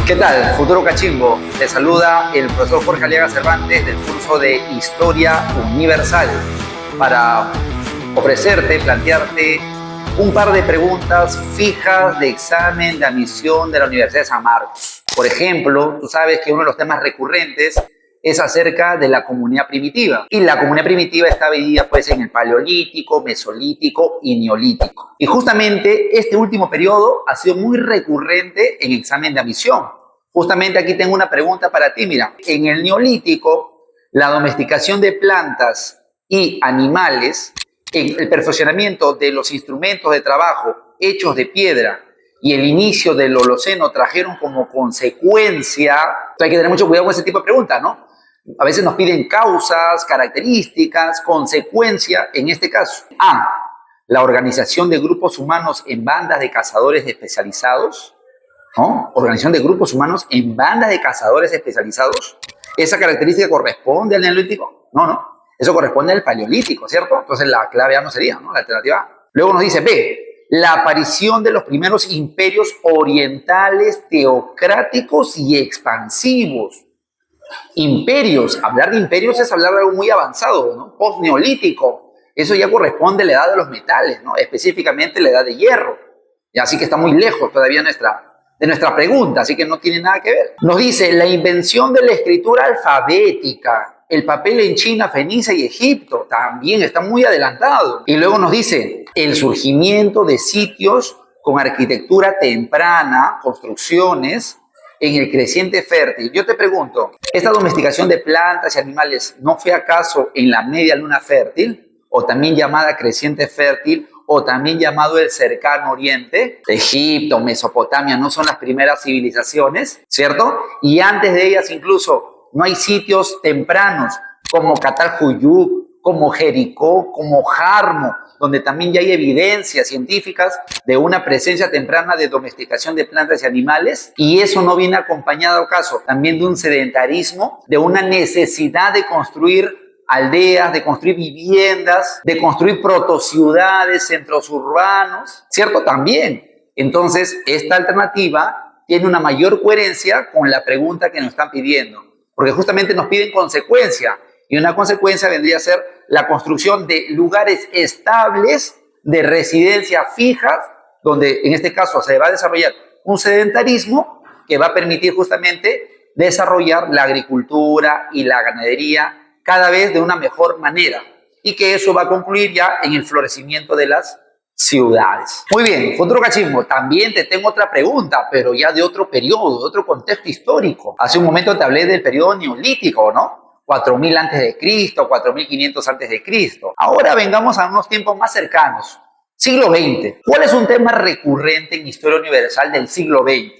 ¿Qué tal, futuro cachimbo? Te saluda el profesor Jorge Aliaga Cervantes del curso de Historia Universal para ofrecerte, plantearte un par de preguntas fijas de examen de admisión de la Universidad de San Marcos. Por ejemplo, tú sabes que uno de los temas recurrentes es acerca de la comunidad primitiva. Y la comunidad primitiva está dividida pues en el Paleolítico, Mesolítico y Neolítico. Y justamente este último periodo ha sido muy recurrente en examen de admisión. Justamente aquí tengo una pregunta para ti. Mira, en el Neolítico, la domesticación de plantas y animales, el perfeccionamiento de los instrumentos de trabajo hechos de piedra y el inicio del Holoceno trajeron como consecuencia, hay que tener mucho cuidado con ese tipo de preguntas, ¿no? A veces nos piden causas, características, consecuencia, en este caso. A, la organización de grupos humanos en bandas de cazadores especializados, ¿no? Organización de grupos humanos en bandas de cazadores especializados. ¿Esa característica corresponde al Neolítico? No. Eso corresponde al Paleolítico, ¿cierto? Entonces la clave A no sería, ¿no? La alternativa A. Luego nos dice B, la aparición de los primeros imperios orientales teocráticos y expansivos. Imperios, hablar de imperios es hablar de algo muy avanzado, ¿no? Post-neolítico, eso ya corresponde a la edad de los metales, ¿no? Específicamente la edad de hierro, y así que está muy lejos todavía de nuestra pregunta, así que no tiene nada que ver. Nos dice la invención de la escritura alfabética, el papel en China, Fenicia y Egipto, también está muy adelantado. Y luego nos dice el surgimiento de sitios con arquitectura temprana, construcciones, en el creciente fértil. Yo te pregunto, ¿esta domesticación de plantas y animales no fue acaso en la media luna fértil, o también llamada creciente fértil, o también llamado el cercano oriente? Egipto, Mesopotamia no son las primeras civilizaciones, ¿cierto? Y antes de ellas incluso no hay sitios tempranos como Catalhuyuk, como Jericó, como Jarmo, donde también ya hay evidencias científicas de una presencia temprana de domesticación de plantas y animales, y eso no viene acompañado, acaso, también de un sedentarismo, de una necesidad de construir aldeas, de construir viviendas, de construir protociudades, centros urbanos, ¿cierto? También. Entonces, esta alternativa tiene una mayor coherencia con la pregunta que nos están pidiendo, porque justamente nos piden consecuencia, y una consecuencia vendría a ser la construcción de lugares estables, de residencias fijas, donde en este caso se va a desarrollar un sedentarismo que va a permitir justamente desarrollar la agricultura y la ganadería cada vez de una mejor manera, y que eso va a concluir ya en el florecimiento de las ciudades. Muy bien, futuro cachimbo, también te tengo otra pregunta, pero ya de otro periodo, de otro contexto histórico. Hace un momento te hablé del periodo neolítico, ¿no? 4000 antes de Cristo, 4500 antes de Cristo. Ahora vengamos a unos tiempos más cercanos. Siglo XX. ¿Cuál es un tema recurrente en Historia Universal del siglo XX?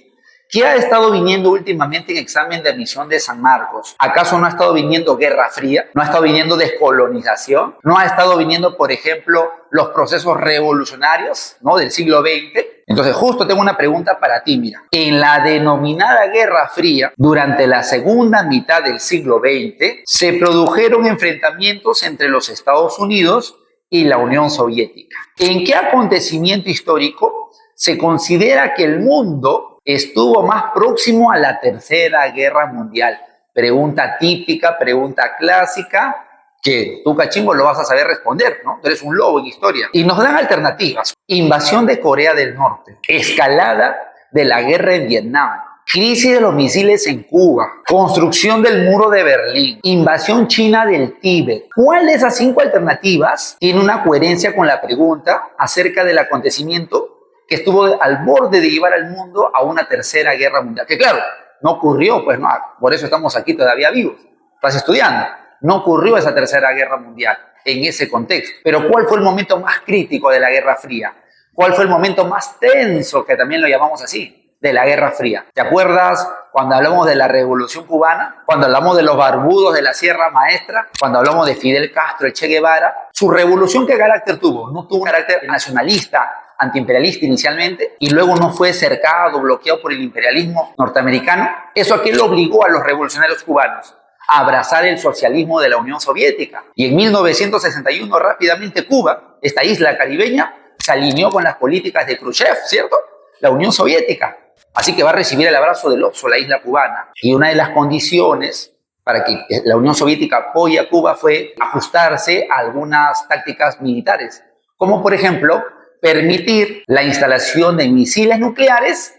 ¿Qué ha estado viniendo últimamente en examen de admisión de San Marcos? ¿Acaso no ha estado viniendo Guerra Fría? ¿No ha estado viniendo descolonización? ¿No ha estado viniendo, por ejemplo, los procesos revolucionarios, ¿no?, del siglo XX? Entonces, justo tengo una pregunta para ti, mira. En la denominada Guerra Fría, durante la segunda mitad del siglo XX, se produjeron enfrentamientos entre los Estados Unidos y la Unión Soviética. ¿En qué acontecimiento histórico se considera que el mundo estuvo más próximo a la Tercera Guerra Mundial? Pregunta típica, pregunta clásica, que tú, cachimbo, lo vas a saber responder, ¿no? Tú eres un lobo en historia. Y nos dan alternativas. Invasión de Corea del Norte, escalada de la guerra en Vietnam, crisis de los misiles en Cuba, construcción del muro de Berlín, invasión china del Tíbet. ¿Cuál de esas 5 alternativas tiene una coherencia con la pregunta acerca del acontecimiento que estuvo al borde de llevar al mundo a una tercera guerra mundial? Que claro, no ocurrió, pues no, por eso estamos aquí todavía vivos. Estás estudiando. No ocurrió esa tercera guerra mundial en ese contexto. Pero ¿cuál fue el momento más crítico de la Guerra Fría? ¿Cuál fue el momento más tenso, que también lo llamamos así, de la Guerra Fría? ¿Te acuerdas cuando hablamos de la Revolución Cubana? Cuando hablamos de los barbudos de la Sierra Maestra, cuando hablamos de Fidel Castro, el Che Guevara. ¿Su revolución qué carácter tuvo? No tuvo un carácter nacionalista, antiimperialista inicialmente, y luego no fue cercado, bloqueado por el imperialismo norteamericano. ¿Eso a qué lo obligó a los revolucionarios cubanos? A abrazar el socialismo de la Unión Soviética. Y en 1961 rápidamente Cuba, esta isla caribeña, se alineó con las políticas de Khrushchev, ¿cierto? la Unión Soviética. Así que va a recibir el abrazo del oso la isla cubana. Y una de las condiciones para que la Unión Soviética apoye a Cuba fue ajustarse a algunas tácticas militares, como por ejemplo permitir la instalación de misiles nucleares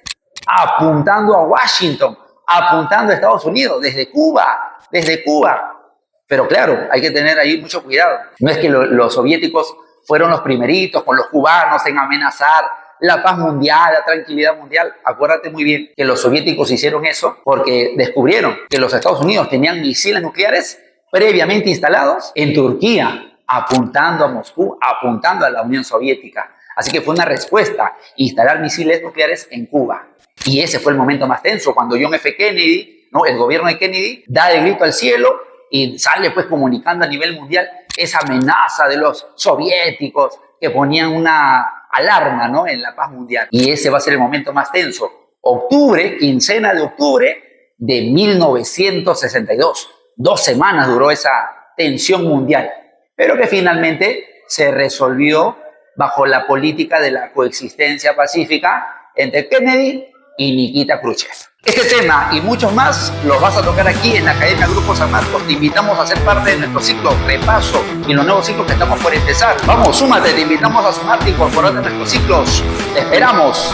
apuntando a Washington, apuntando a Estados Unidos, desde Cuba. Pero claro, hay que tener ahí mucho cuidado. No es que los soviéticos fueron los primeritos con los cubanos en amenazar la paz mundial, la tranquilidad mundial. Acuérdate muy bien que los soviéticos hicieron eso porque descubrieron que los Estados Unidos tenían misiles nucleares previamente instalados en Turquía, apuntando a Moscú, apuntando a la Unión Soviética. Así que fue una respuesta, instalar misiles nucleares en Cuba. Y ese fue el momento más tenso, cuando John F. Kennedy, ¿no?, el gobierno de Kennedy, da el grito al cielo y sale pues comunicando a nivel mundial esa amenaza de los soviéticos que ponían una alarma, ¿no?, en la paz mundial. Y ese va a ser el momento más tenso. Octubre, quincena de octubre de 1962. 2 semanas duró esa tensión mundial, pero que finalmente se resolvió bajo la política de la coexistencia pacífica entre Kennedy y Nikita Khrushchev. Este tema y muchos más los vas a tocar aquí en la Academia Grupo San Marcos. Te invitamos a ser parte de nuestro ciclo repaso y los nuevos ciclos que estamos por empezar. Vamos, súmate, te invitamos a sumarte y incorporarte a nuestros ciclos. ¡Te esperamos!